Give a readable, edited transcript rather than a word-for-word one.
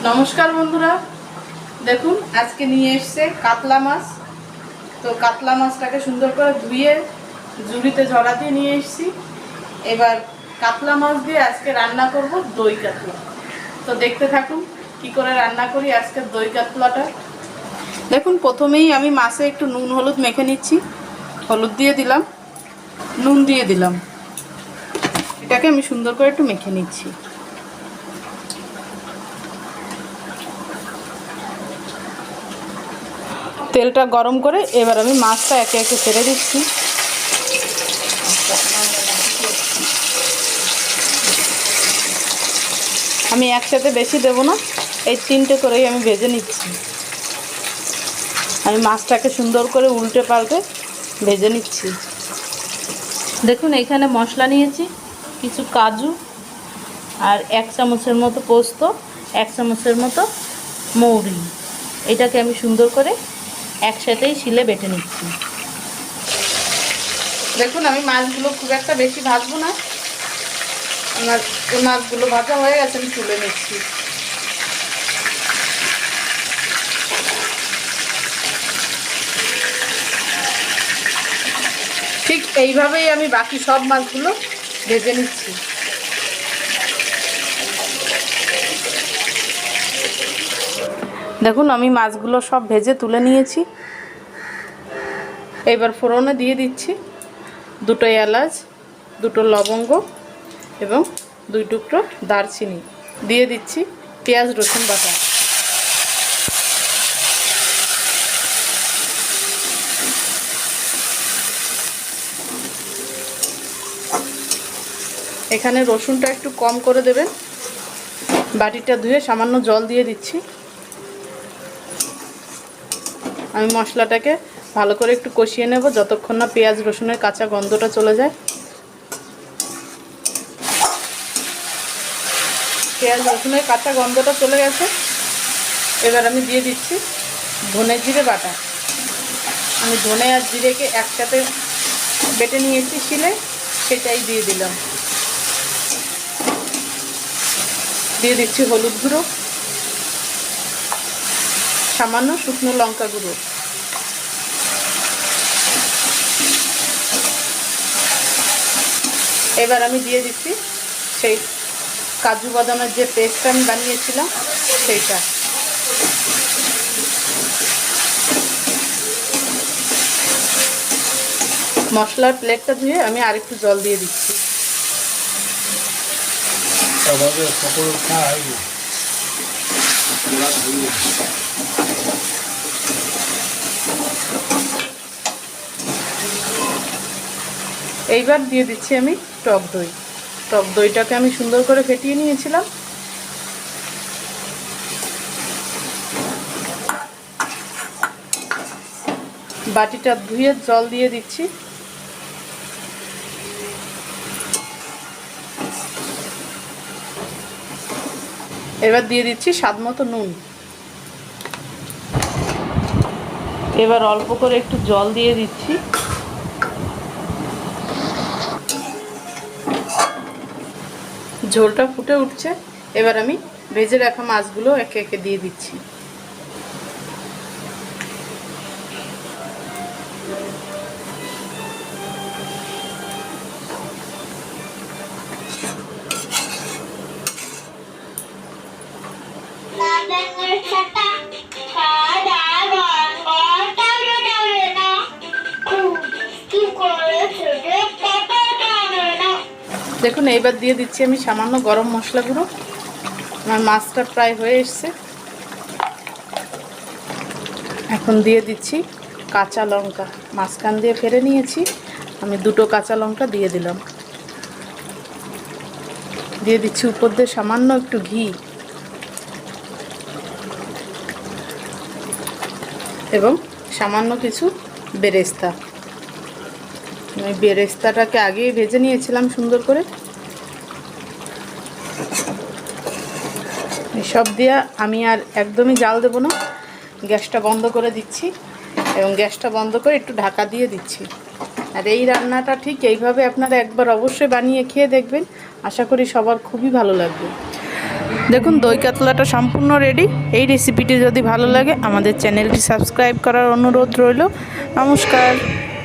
নমস্কার বন্ধুরা, দেখুন আজকে নিয়ে এসেছে কাতলা মাছ। তো কাতলা মাছটাকে সুন্দর করে ধুয়ে ঝুড়িতে ঝরা দিয়ে নিয়ে এসেছি। এবার কাতলা মাছ দিয়ে আজকে রান্না করব দই কাতলা। তো দেখতে থাকুন কি করে রান্না করি আজকে দই কাতলাটা। দেখুন প্রথমেই আমি মাছে একটু নুন হলুদ মেখে নিচ্ছি। হলুদ দিয়ে দিলাম, নুন দিয়ে দিলাম, এটাকে আমি সুন্দর করে একটু মেখে নিচ্ছি। তেলটা গরম করে এবার আমি মাছটা একে একে ছেড়ে দিচ্ছি। আমি একসাথে বেশি দেব না, এই তিনটে করেই আমি ভেজে নিচ্ছি। আমি মাছটাকে সুন্দর করে উল্টে পাল্টে ভেজে নিচ্ছি। দেখুন এইখানে মশলা নিয়েছি, কিছু কাজু আর 1 চামচের মতো পোস্ত, 1 চামচের মতো মৌরি। এটাকে আমি সুন্দর করে একসাথেই শিলে বেটে নিচ্ছি। দেখুন আমি মাছগুলো খুব একটা বেশি ভাজবো না, আমার মাছগুলো ভাজা হয়ে গেছে, আমি তুলে নিচ্ছি। ঠিক এইভাবেই আমি বাকি সব মাছগুলো ভেজে নিচ্ছি। দেখুন আমি মাছগুলো সব ভেজে তুলে নিয়েছি। এবার ফোড়নে দিয়ে দিচ্ছি 2টো এলাচ, 2টো লবঙ্গ এবং 2 টুকরো দারচিনি। দিয়ে দিচ্ছি পেঁয়াজ রসুন বাটা। এখানে রসুনটা একটু কম করে দেবেন। বাটিটা ধুয়ে সামান্য জল দিয়ে দিচ্ছি। আমি মশলাটাকে ভালো করে একটু কষিয়ে নেব যতক্ষণ না পেঁয়াজ রসুনের কাঁচা গন্ধটা চলে যায়। পেঁয়াজ রসুনের কাঁচা গন্ধটা চলে গেছে, এবার আমি দিয়ে দিচ্ছি ধনে জিরে বাটা। আমি ধনে আর জিরেকে একসাথে বেটে নিয়েছি শিলে, সেটাই দিয়ে দিলাম। দিয়ে দিচ্ছি হলুদ গুঁড়ো, সামান্য শুকনো লঙ্কা গুঁড়ো। এবার আমি দিয়ে দিচ্ছি সেই কাজু বাদামের যে পেস্টটা আমি বানিয়েছিলাম সেইটা। মশলার প্লেটটা ধুয়ে আমি আরেকটু জল দিয়ে দিচ্ছি। এইবার দিয়ে দিচ্ছি আমি টক দই। টক দইটাকে আমি সুন্দর করে ফেটিয়ে নিয়েছিলাম। বাটিটা ধুয়ে জল দিয়ে দিচ্ছি। এবার দিয়ে দিচ্ছি স্বাদমতো নুন। এবার অল্প করে একটু জল দিয়ে দিচ্ছি। ঝোলটা ফুটে উঠছে, এবার আমি ভেজে রাখা মাছগুলো একে একে দিয়ে দিচ্ছি। দেখুন এইবার দিয়ে দিচ্ছি আমি সামান্য গরম মশলা গুঁড়ো। আমার মাছটা প্রায় হয়ে এসছে। এখন দিয়ে দিচ্ছি কাঁচা লঙ্কা, মাঝখান দিয়ে ফেলে নিয়েছি আমি, 2টো কাঁচা লঙ্কা দিয়ে দিলাম। দিয়ে দিচ্ছি উপর দিয়ে সামান্য একটু ঘি এবং সামান্য কিছু বেরেস্তা। আমি বেরেস্তাটাকে আগেই ভেজে নিয়েছিলাম সুন্দর করে। এসব দিয়ে আমি আর একদমই জাল দেব না, গ্যাসটা বন্ধ করে দিচ্ছি এবং গ্যাসটা বন্ধ করে একটু ঢাকা দিয়ে দিচ্ছি। আর এই রান্নাটা ঠিক এইভাবে আপনারা একবার অবশ্যই বানিয়ে খেয়ে দেখবেন, আশা করি সবার খুবই ভালো লাগবে। দেখুন দই কাতলাটা সম্পূর্ণ রেডি। এই রেসিপিটি যদি ভালো লাগে আমাদের চ্যানেলটি সাবস্ক্রাইব করার অনুরোধ রইল। নমস্কার।